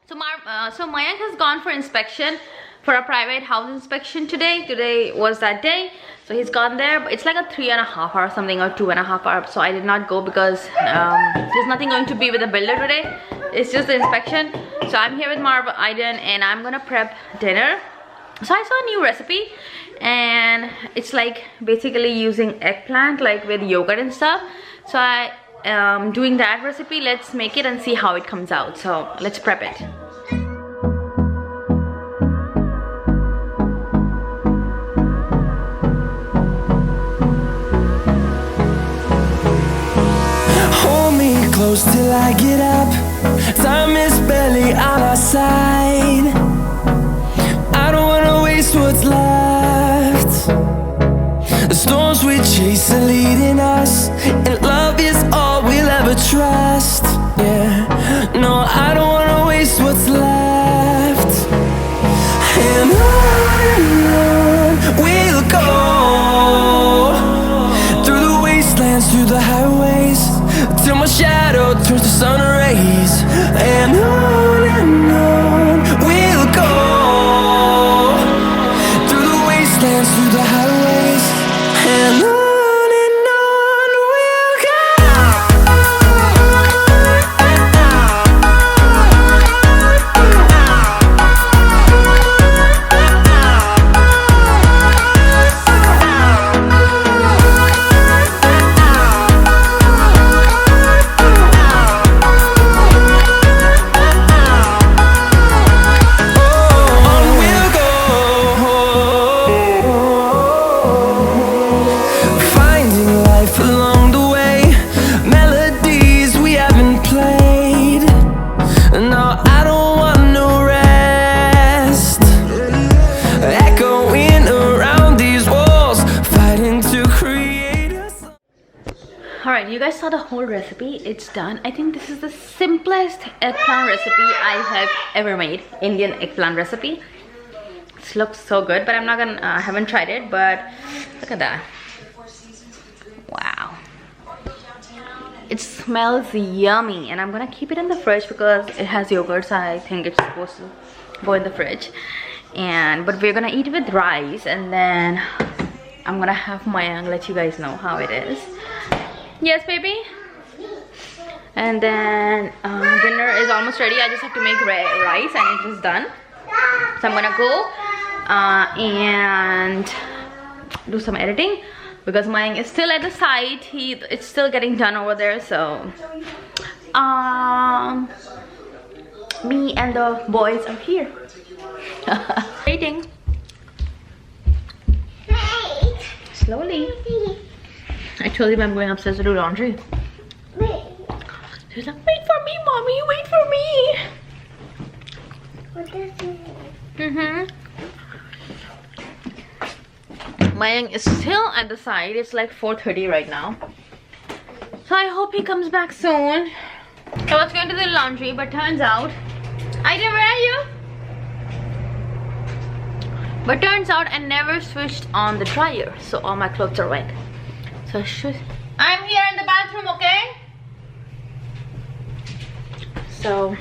So Mayank has gone for inspection, for a private house inspection today. Today was that day, so he's gone there. But it's like a 3.5 hour something, or 2.5 hours. So I did not go because there's nothing going to be with the builder today. It's just the inspection. So I'm here with Marv, Aiden, and I'm gonna prep dinner. So I saw a new recipe, and it's like basically using eggplant, like with yogurt and stuff. So I am doing that recipe. Let's make it and see how it comes out. So let's prep it. Close till I get up. Time is barely on our side. I don't wanna waste what's left. The storms we chase are leading us, and love is all we'll ever trust. Yeah, no, I don't wanna waste what's left. And on we'll go, through the wastelands, through the highways, till my shadow turns to sun rays. And on we'll go, through the wastelands, through the highways, and on we'll go. Alright, you guys saw the whole recipe. It's done. I think this is the simplest eggplant recipe I have ever made. Indian eggplant recipe. This looks so good, but I'm not gonna, I haven't tried it, but look at that. Wow. It smells yummy, and I'm gonna keep it in the fridge because it has yogurt, so I think it's supposed to go in the fridge. But we're gonna eat with rice, and then I'm gonna have Mayank let you guys know how it is. Yes, baby. And then dinner is almost ready. I just have to make rice, and it is done. So I'm gonna go and do some editing because Mayank is still at the site. It's still getting done over there. So me and the boys are here. Waiting. Slowly. I told him I'm going upstairs to do laundry. Wait. He's like, wait for me, mommy, wait for me. What does it mean? Mayank is still at the side. It's like 4:30 right now. So I hope he comes back soon. I was going to do laundry, but turns out, Aiden, where are you? But turns out I never switched on the dryer, so all my clothes are wet. So I'm here in the bathroom, okay? So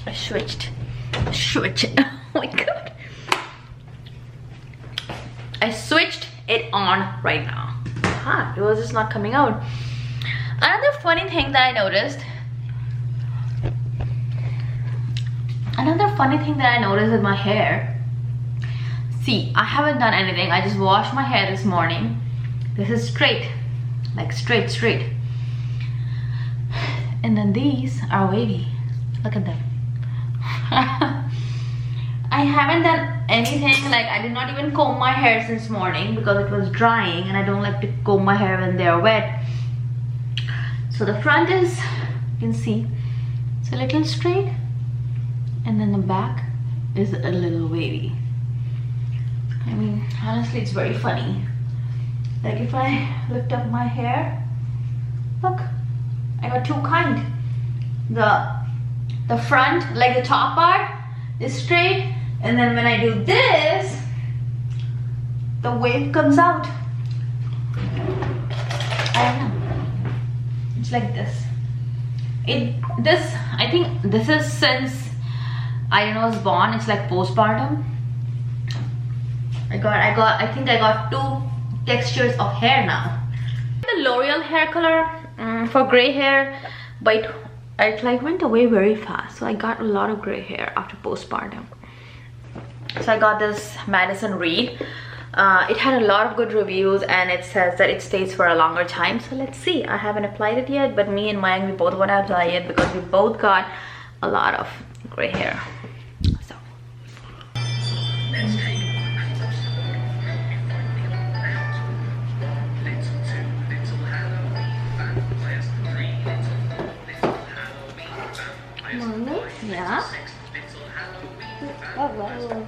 I switched. Oh my god. I switched it on right now. It was just not coming out. Another funny thing that I noticed. With my hair. See, I haven't done anything. I just washed my hair this morning. This is straight, like straight. And then these are wavy. Look at them. I haven't done anything, like I did not even comb my hair since morning because it was drying, and I don't like to comb my hair when they're wet. So the front is, you can see, it's a little straight, and then the back is a little wavy. I mean, honestly, it's very funny. Like if I lift up my hair, look, I got two kind. The front, like the top part, is straight, and then when I do this, the wave comes out. I don't know. It's like this. I think this is since Irene was born. It's like postpartum. I think I got 2 textures of hair now. The L'Oreal hair color for gray hair, but it like went away very fast. So I got a lot of gray hair after postpartum. So I got this Madison Reed. It had a lot of good reviews and it says that it stays for a longer time. So let's see. I haven't applied it yet, but me and Mike, we both want to apply it because we both got a lot of gray hair. So Mommy? yeah. Oh, wow.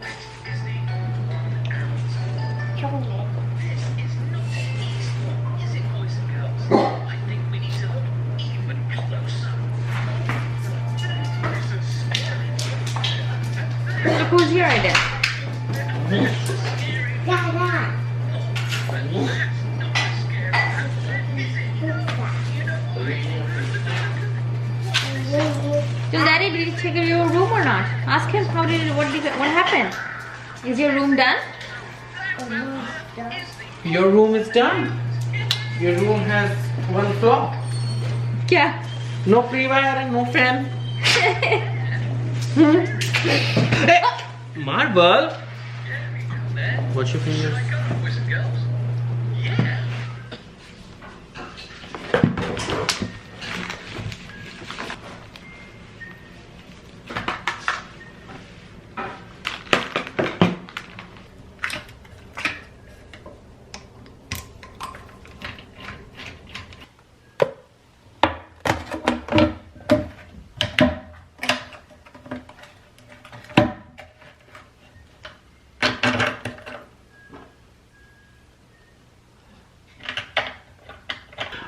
Chocolate. Look who's here, Aiden. Dada. So Daddy, did you check your room or not? Ask him what happened? Is your room done? Your room is done. Your room has 1 flaw. Yeah. No free wire and no fan. Hey, Marble. What's your fingers?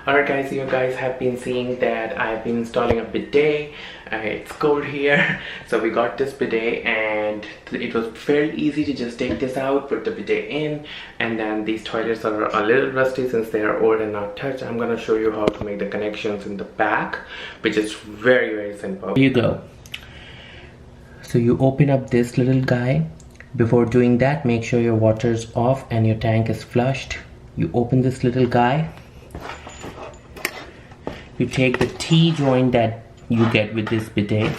Alright guys, you guys have been seeing that I've been installing a bidet. It's cold here, so we got this bidet and it was fairly easy to just take this out, put the bidet in, and then these toilets are a little rusty since they are old and not touched. I'm gonna show you how to make the connections in the back, which is very simple. Here you go. So you open up this little guy. Before doing that, make sure your water is off and your tank is flushed. You open this little guy. You take the T-joint that you get with this bidet.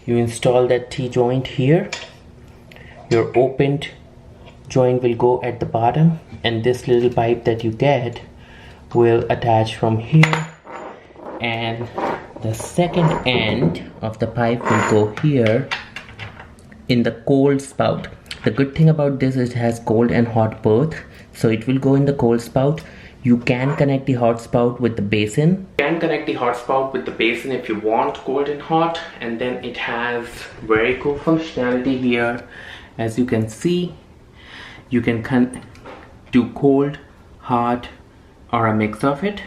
You install that T-joint here. Your opened joint will go at the bottom, and this little pipe that you get will attach from here, and the second end of the pipe will go here in the cold spout. The good thing about this is it has cold and hot both, so it will go in the cold spout. You can connect the hot spout with the basin. You can connect the hot spout with the basin if you want cold and hot, and then it has very cool functionality here. As you can see, you can do cold, hot, or a mix of it.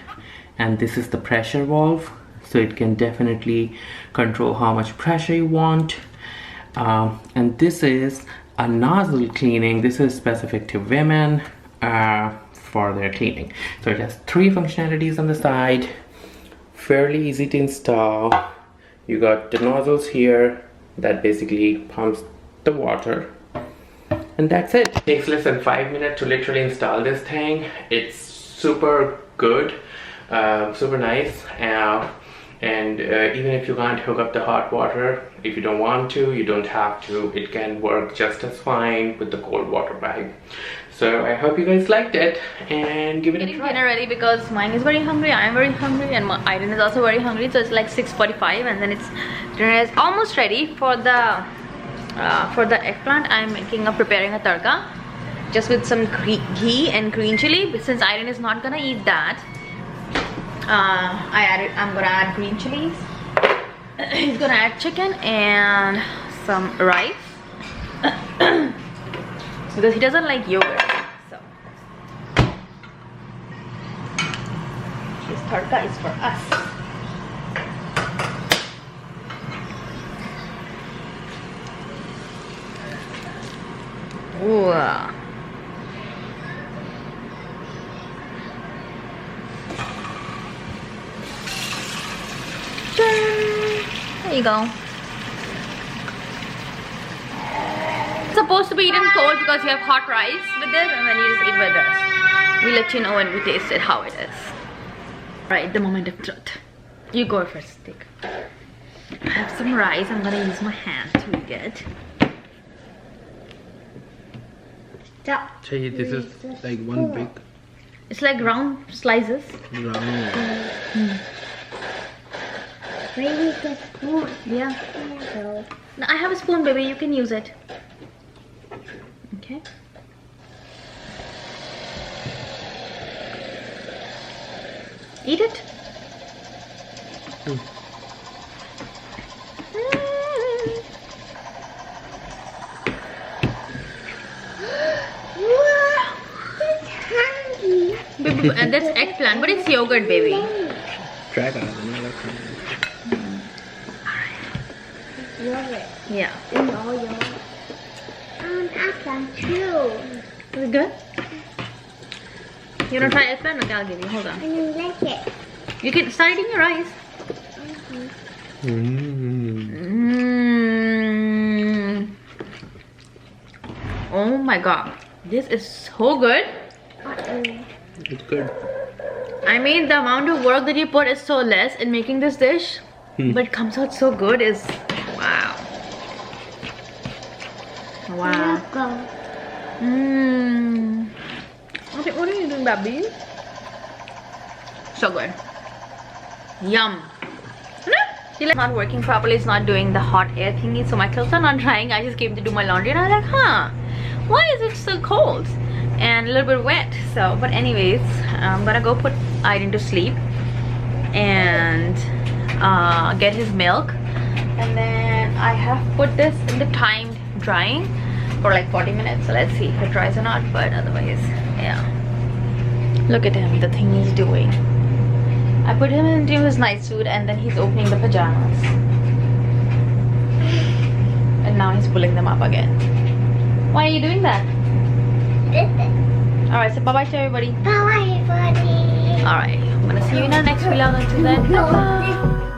And this is the pressure valve, so it can definitely control how much pressure you want. And this is a nozzle cleaning. This is specific to women. For their cleaning. So it has 3 functionalities on the side, fairly easy to install. You got the nozzles here that basically pumps the water, and that's it. It takes less than 5 minutes to literally install this thing. It's super good, super nice, and even if you can't hook up the hot water, if you don't want to, you don't have to. It can work just as fine with the cold water bag. So I hope you guys liked it and give it a try. Dinner ready because mine is very hungry, I am very hungry, and Aiden is also very hungry. So it's like 6:45, and then dinner is almost ready. For the eggplant, I'm preparing a tadka just with some ghee and green chili. Since Aiden is not gonna eat that, I'm gonna add green chilies. He's gonna add chicken and some rice because he doesn't like yogurt. So this tadka is for us. Ooh. There you go. It's supposed to be eaten cold because you have hot rice with this, and then you just eat with this. We'll let you know when we taste it how it is. Right, the moment of truth. You go first, stick. I have some rice. I'm gonna use my hand to get. Chay, this is like one big It's like round slices. round. Maybe the spoon. Yeah. So, No, I have a spoon, baby. You can use it. Okay. Eat it. Baby, and that's eggplant, but it's yogurt, baby. Try that. yogurt. Yeah. No yogurt. Eggplant too. Is it good? You wanna try eggplant? Okay, I'll give you. Hold on. I didn't like it. You can start eating your rice. Oh my god. This is so good. It's good. I mean, the amount of work that you put is so less in making this dish, but it comes out so good. Is wow. Wow. Okay, what are you doing, baby? So good. Yum. It's not working properly. It's not doing the hot air thingy, so my clothes are not drying. I just came to do my laundry and I was like, huh, why is it so cold and a little bit wet? So, but anyways, I'm gonna go put Aiden to sleep and get his milk, and then I have put this in the timed drying for like 40 minutes. So let's see if it dries or not, but otherwise, yeah. Look at him, the thing he's doing. I put him into his night suit and then he's opening the pajamas. And now he's pulling them up again. Why are you doing that? Alright, so bye-bye to everybody. Bye, everybody. Alright, I'm gonna see you in our next vlog. Until then, bye-bye.